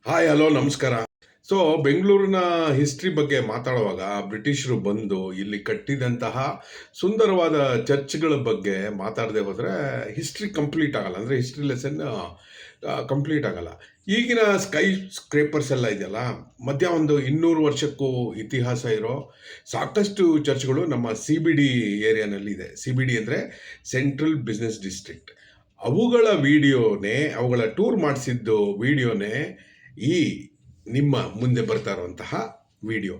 Hi hello ನಮಸ್ಕಾರ. So ಬೆಂಗಳೂರಿನ history ಬಗ್ಗೆ ಮಾತಾಡುವಾಗ ಬ್ರಿಟಿಷರು ಬಂದು ಇಲ್ಲಿ ಕಟ್ಟಿದಂತಹ ಸುಂದರವಾದ ಚರ್ಚ್ಗಳ ಬಗ್ಗೆ ಮಾತಾಡದೆ ಹೋದರೆ ಹಿಸ್ಟ್ರಿ ಕಂಪ್ಲೀಟ್ ಆಗಲ್ಲ. ಅಂದರೆ ಹಿಸ್ಟ್ರಿ ಲೆಸನ್ ಕಂಪ್ಲೀಟ್ ಆಗಲ್ಲ. ಈಗಿನ ಸ್ಕೈ ಸ್ಕ್ರೇಪರ್ಸ್ ಎಲ್ಲ ಇದೆಯಲ್ಲ, ಮಧ್ಯ ಒಂದು 200 ವರ್ಷಕ್ಕೂ ಇತಿಹಾಸ ಇರೋ ಸಾಕಷ್ಟು ಚರ್ಚ್ಗಳು ನಮ್ಮ ಸಿ ಬಿ ಡಿ ಏರಿಯಾನಲ್ಲಿ ಇದೆ. ಸಿ ಬಿ ಡಿ ಅಂದರೆ ಸೆಂಟ್ರಲ್ ಬಿಸ್ನೆಸ್ ಡಿಸ್ಟ್ರಿಕ್ಟ್. ಅವುಗಳ ವಿಡಿಯೋನೇ, ಅವುಗಳ ಟೂರ್ ಮಾಡಿಸಿದ್ದು ವಿಡಿಯೋನೇ ಈ ನಿಮ್ಮ ಮುಂದೆ ಬರ್ತಾ ಇರುವಂತಹ ವಿಡಿಯೋ.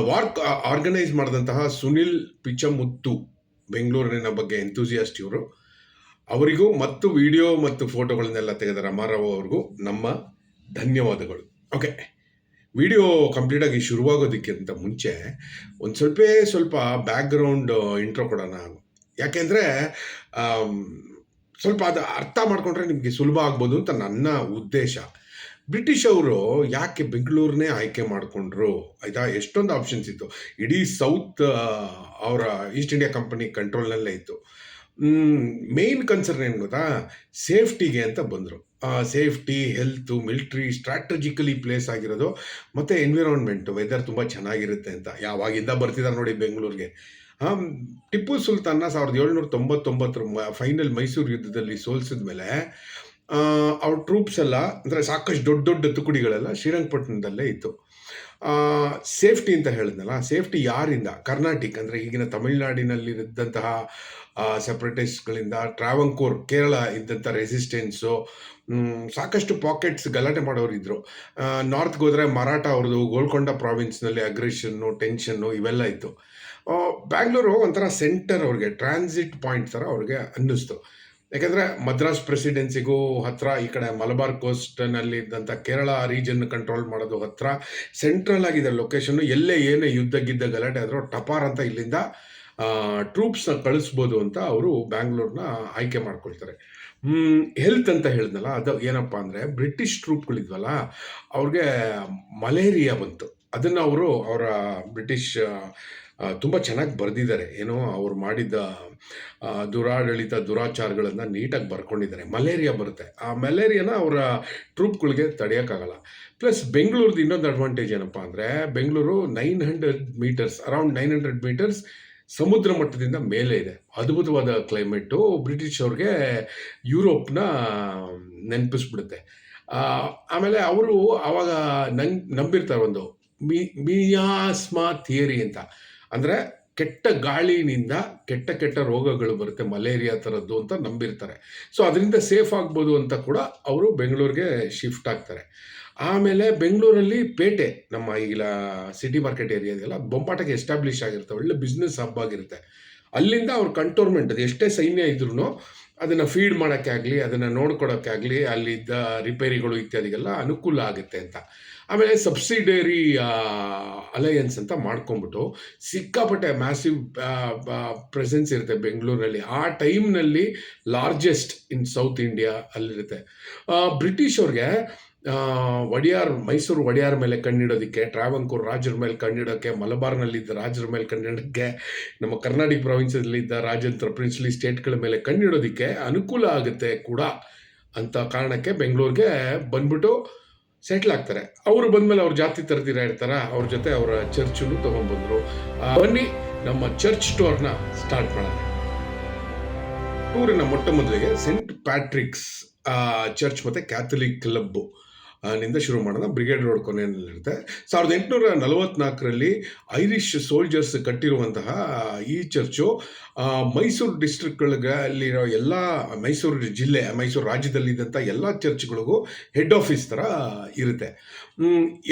ವಾರ್ಕ್ ಆರ್ಗನೈಸ್ ಮಾಡಿದಂತಹ ಸುನಿಲ್ ಪಿಚಮುತ್ತು, ಬೆಂಗಳೂರಿನ ಬಗ್ಗೆ ಎಂತೂಸಿಯಾಸ್ಟ್ ಇವರು. ಅವರಿಗೂ ಮತ್ತು ವಿಡಿಯೋ ಮತ್ತು ಫೋಟೋಗಳನ್ನೆಲ್ಲ ತೆಗೆದ ರಮಾರಾವ್ ಅವ್ರಿಗೂ ನಮ್ಮ ಧನ್ಯವಾದಗಳು. ಓಕೆ, ವಿಡಿಯೋ ಕಂಪ್ಲೀಟಾಗಿ ಶುರುವಾಗೋದಕ್ಕಿಂತ ಮುಂಚೆ ಒಂದು ಸ್ವಲ್ಪ ಬ್ಯಾಕ್ಗ್ರೌಂಡ್ ಇಂಟ್ರೋ ಕೊಡೋಣ. ಯಾಕೆಂದರೆ ಸ್ವಲ್ಪ ಅದು ಅರ್ಥ ಮಾಡಿಕೊಂಡ್ರೆ ನಿಮಗೆ ಸುಲಭ ಆಗ್ಬೋದು ಅಂತ ನನ್ನ ಉದ್ದೇಶ. ಬ್ರಿಟಿಷ್ ಅವರು ಯಾಕೆ ಬೆಂಗಳೂರನ್ನೇ ಆಯ್ಕೆ ಮಾಡಿಕೊಂಡ್ರು ಆಯಿತಾ? ಎಷ್ಟೊಂದು ಆಪ್ಷನ್ಸ್ ಇತ್ತು. ಇಡೀ ಸೌತ್ ಅವರ ಈಸ್ಟ್ ಇಂಡಿಯಾ ಕಂಪನಿ ಕಂಟ್ರೋಲ್ನಲ್ಲೇ ಇತ್ತು. ಮೇನ್ ಕನ್ಸರ್ನ್ ಏನು ಗೊತ್ತಾ? ಸೇಫ್ಟಿಗೆ ಅಂತ ಬಂದರು. Safety, health, military, strategically place ಆಗಿರೋದು, ಮತ್ತು ಎನ್ವಿರಾನ್ಮೆಂಟು, ವೆದರ್ ತುಂಬ ಚೆನ್ನಾಗಿರುತ್ತೆ ಅಂತ ಯಾವಾಗಿಂದ ಬರ್ತಿದ್ದಾರೆ ನೋಡಿ ಬೆಂಗಳೂರಿಗೆ. ಟಿಪ್ಪು ಸುಲ್ತಾನ್ನ 1799 ಫೈನಲ್ ಮೈಸೂರು ಯುದ್ಧದಲ್ಲಿ ಸೋಲಿಸಿದ ಮೇಲೆ ಅವ್ರ ಟ್ರೂಪ್ಸ್ ಎಲ್ಲ, ಅಂದರೆ ಸಾಕಷ್ಟು ದೊಡ್ಡ ದೊಡ್ಡ ತುಕಡಿಗಳೆಲ್ಲ ಶ್ರೀರಂಗಪಟ್ಟಣದಲ್ಲೇ ಇತ್ತು. ಸೇಫ್ಟಿ ಅಂತ ಹೇಳಿದ್ನಲ್ಲ, ಸೇಫ್ಟಿ ಯಾರಿಂದ? ಕರ್ನಾಟಿಕ್ ಅಂದರೆ ಈಗಿನ ತಮಿಳುನಾಡಿನಲ್ಲಿದ್ದಂತಹ ಸೆಪ್ರೇಟಿಸ್ಟ್ಗಳಿಂದ, ಟ್ರಾವಂಕೋರ್ ಕೇರಳ ಇದ್ದಂಥ ರೆಸಿಸ್ಟೆನ್ಸು, ಸಾಕಷ್ಟು ಪಾಕೆಟ್ಸ್ ಗಲಾಟೆ ಮಾಡೋರು ಇದ್ದರು. ನಾರ್ತ್ಗೆ ಹೋದರೆ ಮರಾಠ ಅವ್ರದ್ದು ಗೋಲ್ಕೊಂಡ ಪ್ರಾವಿನ್ಸ್ನಲ್ಲಿ ಅಗ್ರೆಷನ್ನು, ಟೆನ್ಷನ್ನು ಇವೆಲ್ಲ ಇತ್ತು. ಬ್ಯಾಂಗ್ಳೂರು ಒಂಥರ ಸೆಂಟರ್, ಅವ್ರಿಗೆ ಟ್ರಾನ್ಸಿಟ್ ಪಾಯಿಂಟ್ ಥರ ಅವ್ರಿಗೆ ಅನ್ನಿಸ್ತು. ಯಾಕೆಂದರೆ ಮದ್ರಾಸ್ ಪ್ರೆಸಿಡೆನ್ಸಿಗೂ ಹತ್ತಿರ, ಈ ಕಡೆ ಮಲಬಾರ್ ಕೋಸ್ಟ್ನಲ್ಲಿ ಇದ್ದಂಥ ಕೇರಳ ರೀಜನ್ ಕಂಟ್ರೋಲ್ ಮಾಡೋದು ಹತ್ತಿರ, ಸೆಂಟ್ರಲ್ ಆಗಿದೆ ಲೊಕೇಶನ್ನು. ಎಲ್ಲೇ ಏನೇ ಯುದ್ಧ ಗಿದ್ದ ಗಲಾಟೆ ಆದರೂ ಟಪಾರ್ ಅಂತ ಇಲ್ಲಿಂದ ಟ್ರೂಪ್ಸ್ನ ಕಳಿಸ್ಬೋದು ಅಂತ ಅವರು ಬ್ಯಾಂಗ್ಳೂರ್ನ ಆಯ್ಕೆ ಮಾಡ್ಕೊಳ್ತಾರೆ. ಹೆಲ್ತ್ ಅಂತ ಹೇಳಿದ್ನಲ್ಲ, ಅದು ಏನಪ್ಪ ಅಂದರೆ ಬ್ರಿಟಿಷ್ ಟ್ರೂಪ್ಗಳಿದ್ವಲ್ಲ, ಅವ್ರಿಗೆ ಮಲೇರಿಯಾ ಬಂತು. ಅದನ್ನು ಅವರ ಬ್ರಿಟಿಷ್ ತುಂಬ ಚೆನ್ನಾಗಿ ಬರೆದಿದ್ದಾರೆ. ಏನೋ ಅವ್ರು ಮಾಡಿದ್ದ ದುರಾಡಳಿತ, ದುರಾಚಾರಗಳನ್ನು ನೀಟಾಗಿ ಬರ್ಕೊಂಡಿದ್ದಾರೆ. ಮಲೇರಿಯಾ ಬರುತ್ತೆ, ಆ ಮಲೇರಿಯಾನ ಅವರ ಟ್ರೂಪ್ಗಳಿಗೆ ತಡೆಯೋಕ್ಕಾಗಲ್ಲ. ಪ್ಲಸ್ ಬೆಂಗಳೂರ್ದು ಇನ್ನೊಂದು ಅಡ್ವಾಂಟೇಜ್ ಏನಪ್ಪ ಅಂದರೆ, ಬೆಂಗಳೂರು 900 ಮೀಟರ್ಸ್, ಅರೌಂಡ್ 900 ಮೀಟರ್ಸ್ ಸಮುದ್ರ ಮಟ್ಟದಿಂದ ಮೇಲೆ ಇದೆ. ಅದ್ಭುತವಾದ ಕ್ಲೈಮೇಟು ಬ್ರಿಟಿಷ್ ಅವ್ರಿಗೆ ಯುರೋಪ್ನ ನೆನಪಿಸ್ಬಿಡುತ್ತೆ. ಆಮೇಲೆ ಅವರು ಆವಾಗ ನಂಬಿರ್ತಾರೆ ಒಂದು ಮಿಯಾಸ್ಮಾ ಥಿಯರಿ ಅಂತ. ಅಂದರೆ ಕೆಟ್ಟ ಗಾಳಿನಿಂದ ಕೆಟ್ಟ ರೋಗಗಳು ಬರುತ್ತೆ, ಮಲೇರಿಯಾ ಥರದ್ದು ಅಂತ ನಂಬಿರ್ತಾರೆ. ಸೊ ಅದರಿಂದ ಸೇಫ್ ಆಗ್ಬೋದು ಅಂತ ಕೂಡ ಅವರು ಬೆಂಗಳೂರಿಗೆ ಶಿಫ್ಟ್ ಆಗ್ತಾರೆ. ಆಮೇಲೆ ಬೆಂಗಳೂರಲ್ಲಿ ಪೇಟೆ, ನಮ್ಮ ಈಗಿನ ಸಿಟಿ ಮಾರ್ಕೆಟ್ ಏರಿಯಾ ಇದೆಯಲ್ಲ, ಬೊಂಬಾಟಕ್ಕೆ ಎಸ್ಟಾಬ್ಲಿಷ್ ಆಗಿರುತ್ತೆ, ಒಳ್ಳೆ ಬಿಸ್ನೆಸ್ ಹಬ್ ಆಗಿರುತ್ತೆ. ಅಲ್ಲಿಂದ ಅವ್ರ ಕಂಟೋನ್ಮೆಂಟ್, ಅದು ಎಷ್ಟೇ ಸೈನ್ಯ ಇದ್ರೂ ಅದನ್ನು ಫೀಡ್ ಮಾಡೋಕ್ಕೆ ಆಗಲಿ, ಅದನ್ನು ನೋಡ್ಕೊಳೋಕ್ಕೆ ಆಗಲಿ, ಅಲ್ಲಿದ್ದ ರಿಪೇರಿಗಳು ಇತ್ಯಾದಿಗೆಲ್ಲ ಅನುಕೂಲ ಆಗುತ್ತೆ ಅಂತ. ಆಮೇಲೆ ಸಬ್ಸಿಡರಿ ಅಲಯನ್ಸ್ ಅಂತ ಮಾಡ್ಕೊಂಬಿಟ್ಟು ಸಿಕ್ಕಾಪಟ್ಟೆ ಮ್ಯಾಸಿವ್ ಪ್ರೆಸೆನ್ಸ್ ಇರುತ್ತೆ ಬೆಂಗಳೂರಲ್ಲಿ. ಆ ಟೈಮ್ನಲ್ಲಿ ಲಾರ್ಜೆಸ್ಟ್ ಇನ್ ಸೌತ್ ಇಂಡಿಯಾ ಅಲ್ಲಿರುತ್ತೆ. ಬ್ರಿಟಿಷ್ ಅವ್ರಿಗೆ ಮೈಸೂರು ಒಡೆಯಾರ್ ಮೇಲೆ ಕಣ್ಣಿಡೋದಕ್ಕೆ, ಟ್ರಾವಂಕೂರ್ ರಾಜರ ಮೇಲೆ ಕಣ್ಣಿಡೋಕ್ಕೆ, ಮಲಬಾರ್ನಲ್ಲಿದ್ದ ರಾಜರ ಮೇಲೆ ಕಣ್ಣಿಡೋಕ್ಕೆ, ನಮ್ಮ ಕರ್ನಾಟಕ ಪ್ರಾವಿನ್ಸಲ್ಲಿದ್ದ ರಾಜಂತ್ರ ಪ್ರಿನ್ಸ್ಲಿ ಸ್ಟೇಟ್ಗಳ ಮೇಲೆ ಕಣ್ಣಿಡೋದಕ್ಕೆ ಅನುಕೂಲ ಆಗುತ್ತೆ ಕೂಡ ಅಂತ ಕಾರಣಕ್ಕೆ ಬೆಂಗಳೂರಿಗೆ ಬಂದ್ಬಿಟ್ಟು ಸೆಟ್ಲ್ ಆಗ್ತಾರೆ. ಅವರು ಬಂದಮೇಲೆ ಅವ್ರ ಜಾತಿ ತರದಿರ ಇರ್ತಾರ, ಅವ್ರ ಜೊತೆ ಅವರ ಚರ್ಚನ್ನು ತೊಗೊಂಡ್ಬಂದರು. ಬನ್ನಿ ನಮ್ಮ ಚರ್ಚ್ ಟೂರ್ನ ಸ್ಟಾರ್ಟ್ ಮಾಡೋಣ. ಟೂರಿನ ಮೊಟ್ಟ ಮೊದಲಿಗೆ ಸೆಂಟ್ ಪ್ಯಾಟ್ರಿಕ್ಸ್ ಚರ್ಚ್ ಮತ್ತು ಕ್ಯಾಥಲಿಕ್ ಕ್ಲಬ್ಬು ನಿಂದ ಶುರು ಮಾಡೋಣ. ಬ್ರಿಗೇಡ್ ರೋಡ್ ಕೊನೆಯಲ್ಲಿರುತ್ತೆ. 1844ರಲ್ಲಿ ಐರಿಷ್ ಸೋಲ್ಜರ್ಸ್ ಕಟ್ಟಿರುವಂತಹ ಈ ಚರ್ಚು ಮೈಸೂರು ಡಿಸ್ಟ್ರಿಕ್ಟ್ಗಳಿರೋ ಎಲ್ಲ, ಮೈಸೂರು ಜಿಲ್ಲೆ, ಮೈಸೂರು ರಾಜ್ಯದಲ್ಲಿದ್ದಂಥ ಎಲ್ಲ ಚರ್ಚ್ಗಳಿಗೂ ಹೆಡ್ ಆಫೀಸ್ ಥರ ಇರುತ್ತೆ.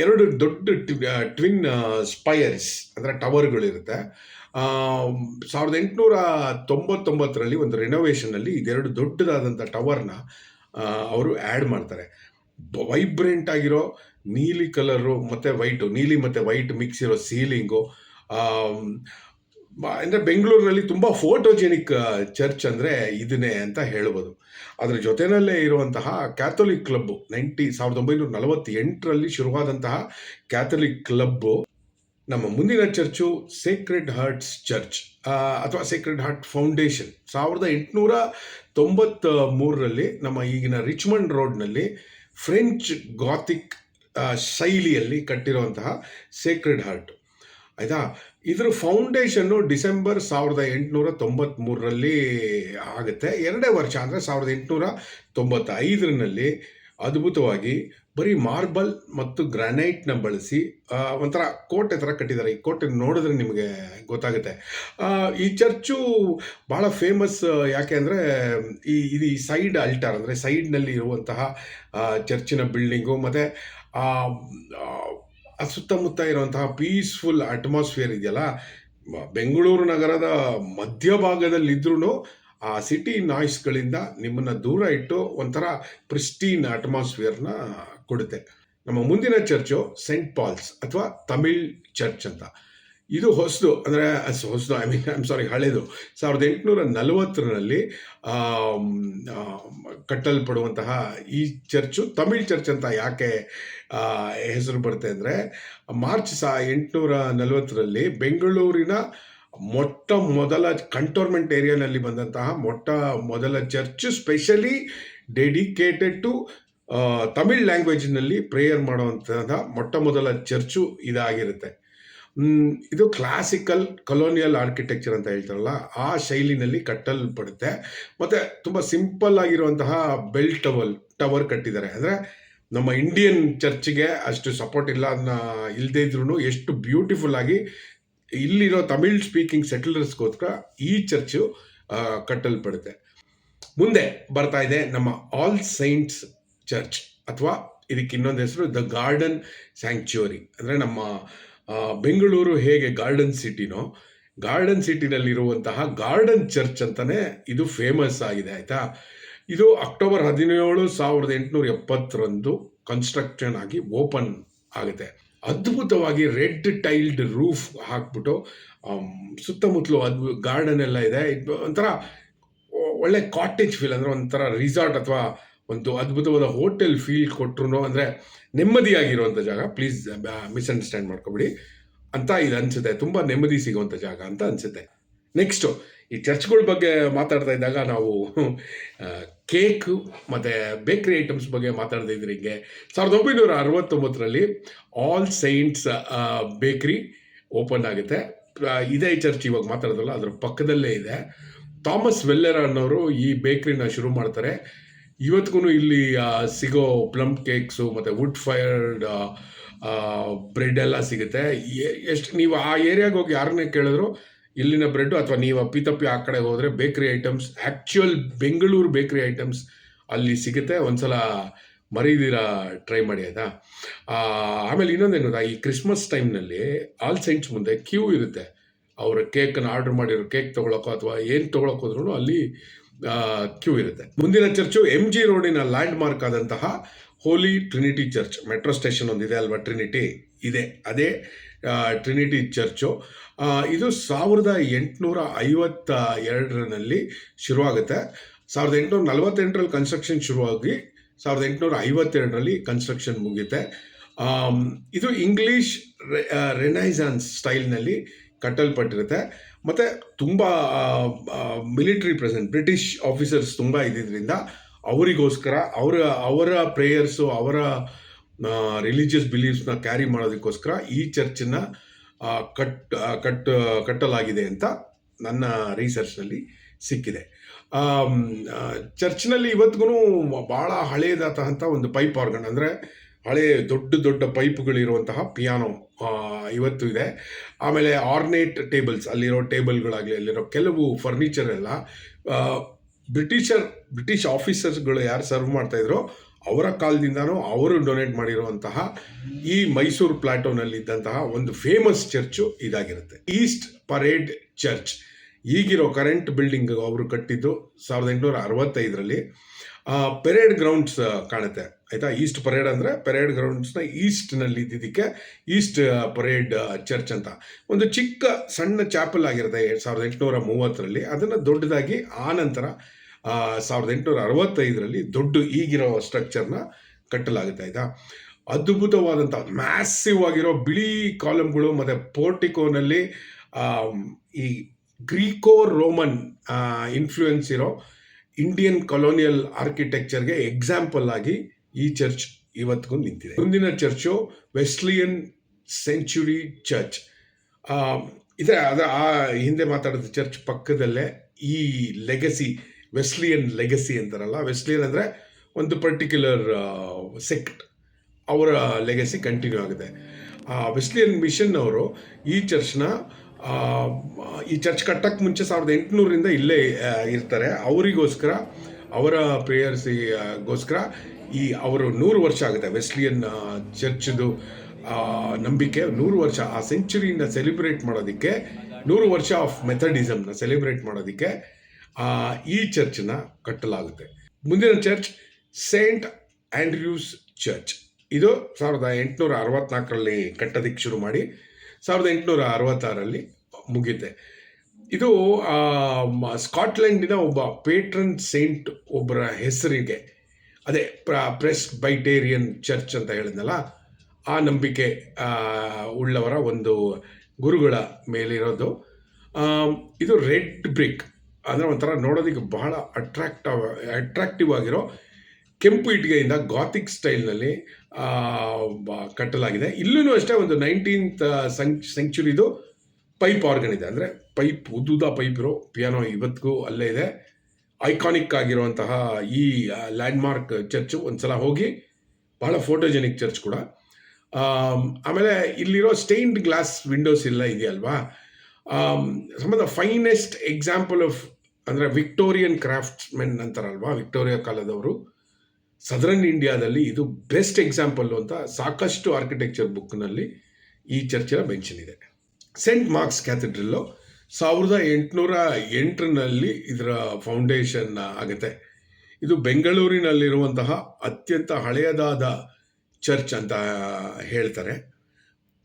2 ದೊಡ್ಡ ಟ್ವಿನ್ ಸ್ಪೈರ್ಸ್ ಅಂದರೆ ಟವರ್ಗಳಿರುತ್ತೆ. 1899ರಲ್ಲಿ ಒಂದು ರಿನೋವೇಷನಲ್ಲಿ ಇದೆರಡು ದೊಡ್ಡದಾದಂಥ ಟವರ್ನ ಅವರು ಆ್ಯಡ್ ಮಾಡ್ತಾರೆ. ವೈಬ್ರೆಂಟ್ ಆಗಿರೋ ನೀಲಿ ಕಲರು ಮತ್ತು ವೈಟು, ನೀಲಿ ಮತ್ತು ವೈಟ್ ಮಿಕ್ಸ್ ಇರೋ ಸೀಲಿಂಗು. ಅಂದರೆ ಬೆಂಗಳೂರಿನಲ್ಲಿ ತುಂಬ ಫೋಟೋಜೆನಿಕ್ ಚರ್ಚ್ ಅಂದರೆ ಇದನ್ನೇ ಅಂತ ಹೇಳ್ಬೋದು. ಅದರ ಜೊತೆಯಲ್ಲೇ ಇರುವಂತಹ ಕ್ಯಾಥೋಲಿಕ್ ಕ್ಲಬ್ಬು 1948ರಲ್ಲಿ ಶುರುವಾದಂತಹ ಕ್ಯಾಥೋಲಿಕ್ ಕ್ಲಬ್ಬು. ನಮ್ಮ ಮುಂದಿನ ಚರ್ಚು ಸೇಕ್ರೆಡ್ ಹಾರ್ಟ್ಸ್ ಚರ್ಚ್ ಅಥವಾ ಸೇಕ್ರೆಡ್ ಹಾರ್ಟ್ ಫೌಂಡೇಶನ್ 1893ರಲ್ಲಿ ನಮ್ಮ ಈಗಿನ ರಿಚ್ಮಂಡ್ ರೋಡ್ನಲ್ಲಿ ಫ್ರೆಂಚ್ ಗಾಥಿಕ್ ಶೈಲಿಯಲ್ಲಿ ಕಟ್ಟಿರುವಂತಹ ಸೇಕ್ರೆಡ್ ಹಾರ್ಟ್. ಆಯಿತಾ. ಇದ್ರ ಫೌಂಡೇಶನ್ನು ಡಿಸೆಂಬರ್ 1893ರಲ್ಲಿ ಆಗುತ್ತೆ. 2 ವರ್ಷ ಅಂದರೆ 1895ರಲ್ಲಿ ಅದ್ಭುತವಾಗಿ ಬರೀ ಮಾರ್ಬಲ್ ಮತ್ತು ಗ್ರಾನೈಟ್ನ ಬಳಸಿ ಒಂಥರ ಕೋಟೆ ಥರ ಕಟ್ಟಿದ್ದಾರೆ. ಈ ಕೋಟೆ ನೋಡಿದ್ರೆ ನಿಮಗೆ ಗೊತ್ತಾಗುತ್ತೆ. ಈ ಚರ್ಚು ಭಾಳ ಫೇಮಸ್. ಯಾಕೆ ಅಂದರೆ ಇದು ಈ ಸೈಡ್ ಅಲ್ಟಾರ್ ಅಂದರೆ ಸೈಡ್ನಲ್ಲಿ ಇರುವಂತಹ ಚರ್ಚಿನ ಬಿಲ್ಡಿಂಗು ಮತ್ತು ಸುತ್ತಮುತ್ತ ಇರುವಂತಹ ಪೀಸ್ಫುಲ್ ಅಟ್ಮಾಸ್ಫಿಯರ್ ಇದೆಯಲ್ಲ. ಬೆಂಗಳೂರು ನಗರದ ಮಧ್ಯಭಾಗದಲ್ಲಿದ್ರೂ ಆ ಸಿಟಿ ನಾಯ್ಸ್ಗಳಿಂದ ನಿಮ್ಮನ್ನು ದೂರ ಇಟ್ಟು ಒಂಥರ ಪ್ರಿಸ್ಟೀನ್ ಅಟ್ಮಾಸ್ಫಿಯರ್ನ ಕೊಡುತ್ತೆ. ನಮ್ಮ ಮುಂದಿನ ಚರ್ಚು ಸೆಂಟ್ ಪಾಲ್ಸ್ ಅಥವಾ ತಮಿಳ್ ಚರ್ಚ್ ಅಂತ. ಇದು ಹೊಸದು, ಅಂದರೆ ಹೊಸದು, ಹಳೆಯದು. 1840ರಲ್ಲಿ ಕಟ್ಟಲ್ಪಡುವಂತಹ ಈ ಚರ್ಚು ತಮಿಳ್ ಚರ್ಚ್ ಅಂತ ಯಾಕೆ ಹೆಸರು ಬರುತ್ತೆ ಅಂದರೆ, ಮಾರ್ಚ್ 1840ರಲ್ಲಿ ಬೆಂಗಳೂರಿನ ಮೊಟ್ಟ ಮೊದಲ ಕಂಟೋನ್ಮೆಂಟ್ ಏರಿಯಾನಲ್ಲಿ ಬಂದಂತಹ ಮೊಟ್ಟ ಮೊದಲ church, specially dedicated to Tamil ಲ್ಯಾಂಗ್ವೇಜ್ನಲ್ಲಿ ಪ್ರೇಯರ್ ಮಾಡುವಂತಹ ಮೊಟ್ಟ ಮೊದಲ ಚರ್ಚು ಇದಾಗಿರುತ್ತೆ. ಇದು ಕ್ಲಾಸಿಕಲ್ ಕೊಲೋನಿಯಲ್ ಆರ್ಕಿಟೆಕ್ಚರ್ ಅಂತ ಹೇಳ್ತಾರಲ್ಲ, ಆ ಶೈಲಿನಲ್ಲಿ ಕಟ್ಟಲ್ಪಡುತ್ತೆ. ಮತ್ತು ತುಂಬ ಸಿಂಪಲ್ ಆಗಿರುವಂತಹ ಬೆಲ್ ಟವರ್ ಕಟ್ಟಿದ್ದಾರೆ. ಅಂದರೆ ನಮ್ಮ ಇಂಡಿಯನ್ ಚರ್ಚ್ಗೆ ಅಷ್ಟು ಸಪೋರ್ಟ್ ಇಲ್ಲ ಇಲ್ಲದೇ ಇದ್ರೂ ಎಷ್ಟು ಬ್ಯೂಟಿಫುಲ್ ಆಗಿ ಇಲ್ಲಿರೋ ತಮಿಳ್ ಸ್ಪೀಕಿಂಗ್ ಸೆಟಲರ್ಸ್ಗೋಸ್ಕರ ಈ ಚರ್ಚು ಕಟ್ಟಲ್ಪಡುತ್ತೆ. ಮುಂದೆ ಬರ್ತಾ ಇದೆ ನಮ್ಮ ಆಲ್ ಸೈಂಟ್ಸ್ ಚರ್ಚ್, ಅಥವಾ ಇದಕ್ಕೆ ಇನ್ನೊಂದು ಹೆಸರು ದ ಗಾರ್ಡನ್ ಸ್ಯಾಂಕ್ಚುರಿ. ಅಂದರೆ ನಮ್ಮ ಬೆಂಗಳೂರು ಹೇಗೆ ಗಾರ್ಡನ್ ಸಿಟಿನೋ, ಗಾರ್ಡನ್ ಸಿಟಿನಲ್ಲಿರುವಂತಹ ಗಾರ್ಡನ್ ಚರ್ಚ್ ಅಂತಲೇ ಇದು ಫೇಮಸ್ ಆಗಿದೆ. ಆಯಿತಾ. ಇದು ಅಕ್ಟೋಬರ್ 17, 1870ರಂದು ಕನ್ಸ್ಟ್ರಕ್ಷನ್ ಆಗಿ ಓಪನ್ ಆಗುತ್ತೆ. ಅದ್ಭುತವಾಗಿ ರೆಡ್ ಟೈಲ್ಡ್ ರೂಫ್ ಹಾಕ್ಬಿಟ್ಟು ಸುತ್ತಮುತ್ತಲು ಗಾರ್ಡನ್ ಎಲ್ಲ ಇದೆ. ಒಂಥರ ಒಳ್ಳೆ ಕಾಟೇಜ್ ಫೀಲ್, ಅಂದರೆ ಒಂಥರ ರಿಸಾರ್ಟ್ ಅಥವಾ ಒಂದು ಅದ್ಭುತವಾದ ಹೋಟೆಲ್ ಫೀಲ್ ಕೊಟ್ಟರು, ಅಂದರೆ ನೆಮ್ಮದಿಯಾಗಿರುವಂಥ ಜಾಗ. ಪ್ಲೀಸ್ ಮಿಸ್ಅಂಡರ್ಸ್ಟ್ಯಾಂಡ್ ಮಾಡ್ಕೊಬಿಡಿ ಅಂತ ಇದು ಅನಿಸುತ್ತೆ. ತುಂಬ ನೆಮ್ಮದಿ ಸಿಗುವಂಥ ಜಾಗ ಅಂತ ಅನಿಸುತ್ತೆ. ನೆಕ್ಸ್ಟು ಈ ಚರ್ಚ್ಗಳ ಬಗ್ಗೆ ಮಾತಾಡ್ತಾ ಇದ್ದಾಗ ನಾವು ಕೇಕು ಮತ್ತು ಬೇಕ್ರಿ ಐಟಮ್ಸ್ ಬಗ್ಗೆ ಮಾತಾಡ್ತಾ ಇದ್ರಿ. ಹಿಂಗೆ 1969ರಲ್ಲಿ ಆಲ್ ಸೈಂಟ್ಸ್ ಬೇಕ್ರಿ ಓಪನ್ ಆಗುತ್ತೆ. ಇದೇ ಚರ್ಚ್ ಇವಾಗ ಮಾತಾಡೋದಲ್ಲ, ಅದ್ರ ಪಕ್ಕದಲ್ಲೇ ಇದೆ. ಥಾಮಸ್ ವೆಲ್ಲರ್ ಅನ್ನೋರು ಈ ಬೇಕ್ರಿನ ಶುರು ಮಾಡ್ತಾರೆ. ಇವತ್ತಿಗೂ ಇಲ್ಲಿ ಸಿಗೋ ಪ್ಲಮ್ ಕೇಕ್ಸು ಮತ್ತು ವುಡ್ ಫೈರ್ಡ್ ಬ್ರೆಡ್ ಎಲ್ಲ ಸಿಗುತ್ತೆ. ಎಷ್ಟು ನೀವು ಆ ಏರಿಯಾಗೆ ಹೋಗಿ ಯಾರನ್ನೇ ಕೇಳಿದ್ರು ಇಲ್ಲಿನ ಬ್ರೆಡ್ಡು, ಅಥವಾ ನೀವು ಅಪ್ಪಿತಪ್ಪಿ ಆ ಕಡೆ ಹೋದರೆ bakery items, actual Bengaluru bakery items ಅಲ್ಲಿ ಸಿಗುತ್ತೆ. ಒಂದ್ಸಲ ಮರೀದಿರ ಟ್ರೈ ಮಾಡಿ. ಆಯಿತಾ. ಆಮೇಲೆ ಇನ್ನೊಂದೇನು, ಈ ಕ್ರಿಸ್ಮಸ್ ಟೈಮ್ನಲ್ಲಿ ಆಲ್ ಸೈಂಟ್ಸ್ ಮುಂದೆ ಕ್ಯೂ ಇರುತ್ತೆ. ಅವರ ಕೇಕನ್ನು ಆರ್ಡರ್ ಮಾಡಿರೋ ಕೇಕ್ ತೊಗೊಳಕ್ಕೋ ಅಥವಾ ಏನು ತೊಗೊಳಕ್ಕೆ ಹೋದ್ರೂ ಅಲ್ಲಿ ಕ್ಯೂ ಇರುತ್ತೆ. ಮುಂದಿನ ಚರ್ಚು MG ರೋಡಿನ ಲ್ಯಾಂಡ್ ಮಾರ್ಕ್ ಆದಂತಹ ಹೋಲಿ ಟ್ರಿನಿಟಿ ಚರ್ಚ್. ಮೆಟ್ರೋ ಸ್ಟೇಷನ್ ಒಂದಿದೆ ಅಲ್ವಾ, ಟ್ರಿನಿಟಿ ಇದೆ, ಅದೇ ಟ್ರಿನಿಟಿ ಚರ್ಚು. ಇದು 1852ರಲ್ಲಿ ಶುರುವಾಗುತ್ತೆ. 1848ರಲ್ಲಿ ಕನ್ಸ್ಟ್ರಕ್ಷನ್ ಶುರುವಾಗಿ 1852ರಲ್ಲಿ ಕನ್ಸ್ಟ್ರಕ್ಷನ್ ಮುಗಿಯುತ್ತೆ. ಇದು ಇಂಗ್ಲೀಷ್ ರೆನೈಸಾನ್ಸ್ ಸ್ಟೈಲ್ನಲ್ಲಿ ಕಟ್ಟಲ್ಪಟ್ಟಿರುತ್ತೆ. ಮತ್ತು ತುಂಬ ಮಿಲಿಟ್ರಿ ಪ್ರೆಸೆಂಟ್, ಬ್ರಿಟಿಷ್ ಆಫೀಸರ್ಸ್ ತುಂಬ ಇದ್ದಿದ್ದರಿಂದ ಅವರಿಗೋಸ್ಕರ ಅವರ ಪ್ರೇಯರ್ಸು, ಅವರ ರಿಲಿಜಿಯಸ್ ಬಿಲೀಫ್ಸ್ನ ಕ್ಯಾರಿ ಮಾಡೋದಕ್ಕೋಸ್ಕರ ಈ ಚರ್ಚನ್ನು ಕಟ್ಟಲಾಗಿದೆ ಅಂತ ನನ್ನ ರಿಸರ್ಚ್ನಲ್ಲಿ ಸಿಕ್ಕಿದೆ. ಚರ್ಚ್ನಲ್ಲಿ ಇವತ್ತಿಗೂ ಭಾಳ ಹಳೆಯದಾದಂಥ ಒಂದು ಪೈಪ್ ಆರ್ಗನ್, ಅಂದರೆ ಹಳೆ ದೊಡ್ಡ ಪೈಪ್ಗಳಿರುವಂತಹ ಪಿಯಾನೋ ಇವತ್ತು ಇದೆ. ಆಮೇಲೆ ಆರ್ನೇಟ್ ಟೇಬಲ್ಸ್, ಅಲ್ಲಿರೋ ಟೇಬಲ್ಗಳಾಗಲಿ, ಅಲ್ಲಿರೋ ಕೆಲವು ಫರ್ನಿಚರ್ ಎಲ್ಲ ಬ್ರಿಟಿಷ್ ಆಫೀಸರ್ಸ್ಗಳು ಯಾರು ಸರ್ವ್ ಮಾಡ್ತಾಯಿದ್ರು ಅವರ ಕಾಲದಿಂದನೂ ಅವರು ಡೊನೇಟ್ ಮಾಡಿರುವಂತಹ ಈ ಮೈಸೂರು ಪ್ಲಾಟೋನಲ್ಲಿದ್ದಂತಹ ಒಂದು ಫೇಮಸ್ ಚರ್ಚು ಇದಾಗಿರುತ್ತೆ. ಈಸ್ಟ್ ಪರೇಡ್ ಚರ್ಚ್, ಈಗಿರೋ ಕರೆಂಟ್ ಬಿಲ್ಡಿಂಗ್ ಅವರು ಕಟ್ಟಿದ್ದು 1865ರಲ್ಲಿ. ಪೆರೇಡ್ ಗ್ರೌಂಡ್ಸ್ ಕಾಣುತ್ತೆ. ಆಯಿತಾ. ಈಸ್ಟ್ ಪರೇಡ್ ಅಂದರೆ ಪೆರೇಡ್ ಗ್ರೌಂಡ್ಸ್ನ ಈಸ್ಟ್ನಲ್ಲಿ ಇದ್ದಿದ್ದಕ್ಕೆ ಈಸ್ಟ್ ಪರೇಡ್ ಚರ್ಚ್ ಅಂತ. ಒಂದು ಚಿಕ್ಕ ಸಣ್ಣ ಚಾಪಲ್ ಆಗಿರುತ್ತೆ 1830ರಲ್ಲಿ. ಅದನ್ನು ದೊಡ್ಡದಾಗಿ ಆನಂತರ 1865ರಲ್ಲಿ ಈಗಿರೋ ಸ್ಟ್ರಕ್ಚರ್ನ ಕಟ್ಟಲಾಗುತ್ತೆ. ಆಯಿತಾ. ಅದ್ಭುತವಾದಂಥ ಮ್ಯಾಸಿವ್ ಆಗಿರೋ ಬಿಳಿ ಕಾಲಮ್ಗಳು ಮತ್ತು ಪೋರ್ಟಿಕೋನಲ್ಲಿ ಈ ಗ್ರೀಕೋ ರೋಮನ್ ಇನ್ಫ್ಲೂಯೆನ್ಸ್ ಇರೋ ಇಂಡಿಯನ್ ಕೊಲೋನಿಯಲ್ ಆರ್ಕಿಟೆಕ್ಚರ್ಗೆ ಎಕ್ಸಾಂಪಲ್ ಆಗಿ ಈ ಚರ್ಚ್ ಇವತ್ತಿಗೂ ನಿಂತಿದೆ. ಮುಂದಿನ ಚರ್ಚು ವೆಸ್ಲಿಯನ್ ಸೆಂಚುರಿ ಚರ್ಚ್. ಇದೆ ಅದು ಆ ಹಿಂದೆ ಮಾತಾಡಿದ ಚರ್ಚ್ ಪಕ್ಕದಲ್ಲೇ ಈ ಲೆಗಸಿ, ವೆಸ್ಲಿಯನ್ ಲೆಗಸಿ ಅಂತಾರಲ್ಲ. ವೆಸ್ಲಿಯನ್ ಅಂದರೆ ಒಂದು ಪರ್ಟಿಕ್ಯುಲರ್ ಸೆಕ್ಟ್, ಅವರ ಲೆಗಸಿ ಕಂಟಿನ್ಯೂ ಆಗಿದೆ. ವೆಸ್ಲಿಯನ್ ಮಿಷನ್ ಅವರು ಈ ಚರ್ಚ್ ಕಟ್ಟಕ್ಕೆ ಮುಂಚೆ 1800ರಿಂದ ಇಲ್ಲೇ ಇರ್ತಾರೆ. ಅವರಿಗೋಸ್ಕರ, ಅವರ ಪ್ರೇಯರ್ಸಿಗೋಸ್ಕರ ಅವರು 100 ವರ್ಷ ಆಗುತ್ತೆ ವೆಸ್ಲಿಯನ್ ಚರ್ಚ್ದು ನಂಬಿಕೆ 100 ವರ್ಷ. ಆ ಸೆಂಚುರಿನ ಸೆಲೆಬ್ರೇಟ್ ಮಾಡೋದಕ್ಕೆ, 100 ವರ್ಷ ಆಫ್ ಮೆಥಡಿಸಮ್ನ ಸೆಲೆಬ್ರೇಟ್ ಮಾಡೋದಕ್ಕೆ ಈ ಚರ್ಚನ್ನ ಕಟ್ಟಲಾಗುತ್ತೆ. ಮುಂದಿನ ಚರ್ಚ್ ಸೇಂಟ್ ಆಂಡ್ರ್ಯೂಸ್ ಚರ್ಚ್. ಇದು 1864ರಲ್ಲಿ ಕಟ್ಟೋದಕ್ಕೆ ಶುರು ಮಾಡಿ 1866ರಲ್ಲಿ ಮುಗಿಯುತ್ತೆ. ಇದು ಸ್ಕಾಟ್ಲೆಂಡಿನ ಒಬ್ಬ ಪೇಟ್ರನ್ ಸೇಂಟ್ ಒಬ್ಬರ ಹೆಸರಿಗೆ, ಅದೇ ಪ್ರೆಸ್ಬೈಟೇರಿಯನ್ ಚರ್ಚ್ ಅಂತ ಹೇಳಿದ್ನಲ್ಲ, ಆ ನಂಬಿಕೆ ಉಳ್ಳವರ ಒಂದು ಗುರುಗಳ ಮೇಲಿರೋದು. ಇದು ರೆಡ್ ಬ್ರಿಕ್ ಅಂದರೆ ಒಂಥರ ನೋಡೋದಕ್ಕೆ ಬಹಳ ಅಟ್ರಾಕ್ಟಿವ್ ಆಗಿರೋ ಕೆಂಪು ಇಟ್ಟಿಗೆಯಿಂದ ಗಾಥಿಕ್ ಸ್ಟೈಲ್ನಲ್ಲಿ ಕಟ್ಟಲಾಗಿದೆ. ಇಲ್ಲೂ ಅಷ್ಟೇ ಒಂದು 19th ಸೆಂಚುರಿದು ಪೈಪ್ ಆರ್ಗನ್ ಇದೆ. ಅಂದರೆ ಉದ್ದುದ ಪೈಪ್ ಇರೋ ಪಿಯಾನೋ ಇವತ್ತಿಗೂ ಅಲ್ಲೇ ಇದೆ. ಐಕಾನಿಕ್ ಆಗಿರುವಂತಹ ಈ ಲ್ಯಾಂಡ್ಮಾರ್ಕ್ ಚರ್ಚು ಒಂದ್ಸಲ ಹೋಗಿ, ಬಹಳ ಫೋಟೋಜೆನಿಕ್ ಚರ್ಚ್ ಕೂಡ. ಆಮೇಲೆ ಇಲ್ಲಿರೋ ಸ್ಟೈನ್ಡ್ ಗ್ಲಾಸ್ ವಿಂಡೋಸ್ ಎಲ್ಲ ಇದೆಯಲ್ವಾ, some of the finest example of, ಅಂದರೆ ವಿಕ್ಟೋರಿಯನ್ ಕ್ರಾಫ್ಟ್ಸ್ಮೆನ್ ಅಂತಾರಲ್ವಾ, ವಿಕ್ಟೋರಿಯಾ ಕಾಲದವರು, ಸದರ್ನ್ ಇಂಡಿಯಾದಲ್ಲಿ ಇದು ಬೆಸ್ಟ್ ಎಕ್ಸಾಂಪಲ್ಲು ಅಂತ ಸಾಕಷ್ಟು ಆರ್ಕಿಟೆಕ್ಚರ್ ಬುಕ್ನಲ್ಲಿ ಈ ಚರ್ಚಿನ ಮೆನ್ಷನ್ ಇದೆ. ಸೆಂಟ್ ಮಾರ್ಕ್ಸ್ ಕ್ಯಾಥೆಡ್ರಲ್ಲು 1808ರಲ್ಲಿ ಇದರ ಫೌಂಡೇಶನ್ ಆಗುತ್ತೆ. ಇದು ಬೆಂಗಳೂರಿನಲ್ಲಿರುವಂತಹ ಅತ್ಯಂತ ಹಳೆಯದಾದ ಚರ್ಚ್ ಅಂತ ಹೇಳ್ತಾರೆ.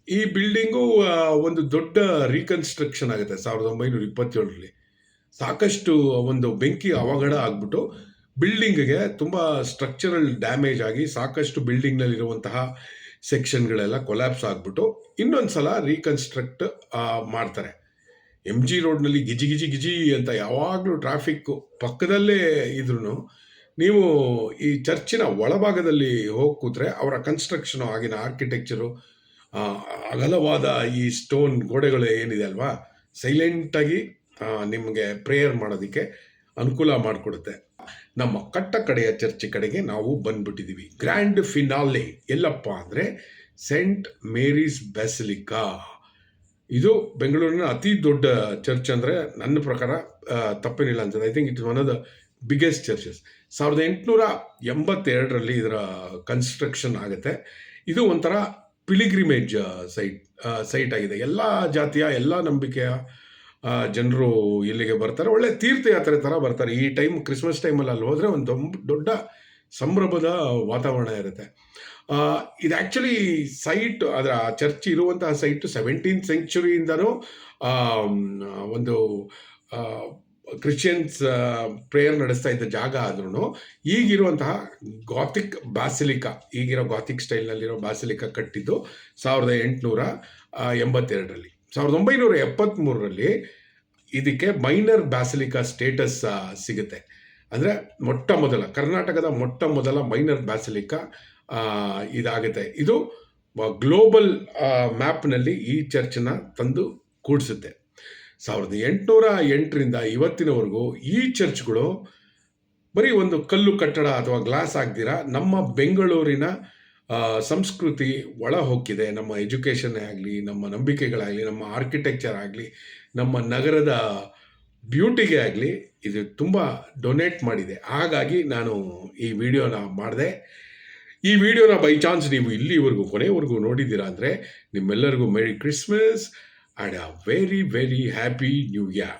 ಈ ಬಿಲ್ಡಿಂಗು ಒಂದು ದೊಡ್ಡ ರೀಕನ್ಸ್ಟ್ರಕ್ಷನ್ ಆಗುತ್ತೆ 1927ರಲ್ಲಿ. ಸಾಕಷ್ಟು ಒಂದು ಬೆಂಕಿ ಅವಘಡ ಆಗ್ಬಿಟ್ಟು ಬಿಲ್ಡಿಂಗ್ಗೆ ತುಂಬ ಸ್ಟ್ರಕ್ಚರಲ್ ಡ್ಯಾಮೇಜ್ ಆಗಿ ಸಾಕಷ್ಟು ಬಿಲ್ಡಿಂಗ್ನಲ್ಲಿರುವಂತಹ ಸೆಕ್ಷನ್ಗಳೆಲ್ಲ ಕೊಲ್ಯಾಪ್ಸ್ ಆಗಿಬಿಟ್ಟು ಇನ್ನೊಂದು ಸಲ ರೀಕನ್ಸ್ಟ್ರಕ್ಟ್ ಮಾಡ್ತಾರೆ. MG ರೋಡ್ನಲ್ಲಿ ಗಿಜಿ ಅಂತ ಯಾವಾಗಲೂ ಟ್ರಾಫಿಕ್ಕು ಪಕ್ಕದಲ್ಲೇ ಇದ್ರೂ ನೀವು ಈ ಚರ್ಚಿನ ಒಳಭಾಗದಲ್ಲಿ ಹೋಗಿ ಕೂತ್ರೆ ಅವರ ಕನ್ಸ್ಟ್ರಕ್ಷನು, ಆಗಿನ ಆರ್ಕಿಟೆಕ್ಚರು, ಅಗಲವಾದ ಈ ಸ್ಟೋನ್ ಗೋಡೆಗಳು ಏನಿದೆ ಅಲ್ವಾ, ಸೈಲೆಂಟಾಗಿ ನಿಮಗೆ ಪ್ರೇಯರ್ ಮಾಡೋದಕ್ಕೆ ಅನುಕೂಲ ಮಾಡಿಕೊಡುತ್ತೆ. ನಮ್ಮ ಕಡೆಯ ಚರ್ಚ್ ಕಡೆಗೆ ನಾವು ಬಂದ್ಬಿಟ್ಟಿದ್ದೀವಿ. ಗ್ರ್ಯಾಂಡ್ ಫಿನಾಲೆ ಎಲ್ಲಪ್ಪ ಅಂದರೆ ಸೆಂಟ್ ಮೇರೀಸ್ ಬ್ಯಾಸಿಲಿಕಾ. ಇದು ಬೆಂಗಳೂರಿನ ಅತಿ ದೊಡ್ಡ ಚರ್ಚ್, ಅಂದರೆ ನನ್ನ ಪ್ರಕಾರ ತಪ್ಪೇನಿಲ್ಲ ಅನ್ಸುತ್ತೆ. I think it is one of the biggest churches. 1882ರಲ್ಲಿ ಇದರ ಕನ್ಸ್ಟ್ರಕ್ಷನ್ ಆಗುತ್ತೆ. ಇದು ಒಂಥರ ಪಿಲಿಗ್ರಿಮೇಜ್ ಸೈಟ್ ಆಗಿದೆ. ಎಲ್ಲ ಜಾತಿಯ, ಎಲ್ಲ ನಂಬಿಕೆಯ ಜನರು ಇಲ್ಲಿಗೆ ಬರ್ತಾರೆ. ಒಳ್ಳೆ ತೀರ್ಥಯಾತ್ರೆ ಥರ ಬರ್ತಾರೆ. ಈ ಕ್ರಿಸ್ಮಸ್ ಟೈಮಲ್ಲಿ ಅಲ್ಲಿ ಹೋದರೆ ಒಂದು ದೊಡ್ಡ ಸಂಭ್ರಮದ ವಾತಾವರಣ ಇರುತ್ತೆ. ಇದು ಆ್ಯಕ್ಚುಲಿ ಸೈಟ್, ಅದರ ಚರ್ಚ್ ಇರುವಂತಹ ಸೈಟು 17th ಸೆಂಚುರಿಯಿಂದನೂ ಒಂದು ಕ್ರಿಶ್ಚಿಯನ್ಸ್ ಪ್ರೇಯರ್ ನಡೆಸ್ತಾ ಇದ್ದ ಜಾಗ ಆದ್ರೂ ಈಗಿರುವಂತಹ ಗಾಥಿಕ್ ಬ್ಯಾಸಿಲಿಕಾ, ಈಗಿರೋ ಗಾಥಿಕ್ ಸ್ಟೈಲ್ನಲ್ಲಿರೋ ಬ್ಯಾಸಿಲಿಕಾ ಕಟ್ಟಿದ್ದು 1882ರಲ್ಲಿ. 1973ರಲ್ಲಿ ಇದಕ್ಕೆ ಮೈನರ್ ಬ್ಯಾಸಿಲಿಕಾ ಸ್ಟೇಟಸ್ ಸಿಗುತ್ತೆ. ಅಂದರೆ ಕರ್ನಾಟಕದ ಮೊಟ್ಟ ಮೊದಲ ಮೈನರ್ ಬ್ಯಾಸಿಲಿಕಾ ಇದಾಗುತ್ತೆ. ಇದು ಗ್ಲೋಬಲ್ ಮ್ಯಾಪ್ನಲ್ಲಿ ಈ ಚರ್ಚನ್ನ ತಂದು ಕೂಡಿಸುತ್ತೆ. 1808ರಿಂದ ಇವತ್ತಿನವರೆಗೂ ಈ ಚರ್ಚ್ಗಳು ಬರೀ ಒಂದು ಕಲ್ಲು ಕಟ್ಟಡ ಅಥವಾ ಗ್ಲಾಸ್ ಆಗ್ದಿರ ನಮ್ಮ ಬೆಂಗಳೂರಿನ ಸಂಸ್ಕೃತಿ ಒಳ ಹೊಕ್ಕಿದೆ. ನಮ್ಮ ಎಜುಕೇಷನ್ನೇ ಆಗಲಿ, ನಮ್ಮ ನಂಬಿಕೆಗಳಾಗಲಿ, ನಮ್ಮ ಆರ್ಕಿಟೆಕ್ಚರ್ ಆಗಲಿ, ನಮ್ಮ ನಗರದ ಬ್ಯೂಟಿಗೆ ಆಗಲಿ ಇದು ತುಂಬ ಡೊನೇಟ್ ಮಾಡಿದೆ. ಹಾಗಾಗಿ ನಾನು ಈ ವಿಡಿಯೋನ ಮಾಡಿದೆ. ಈ ವಿಡಿಯೋನ ಬೈ ಚಾನ್ಸ್ ನೀವು ಇಲ್ಲಿವರೆಗೂ ಕೊನೆವರೆಗೂ ನೋಡಿದ್ದೀರಾ ಅಂದರೆ ನಿಮ್ಮೆಲ್ಲರಿಗೂ ಮೆರಿ Christmas and a very very happy new year.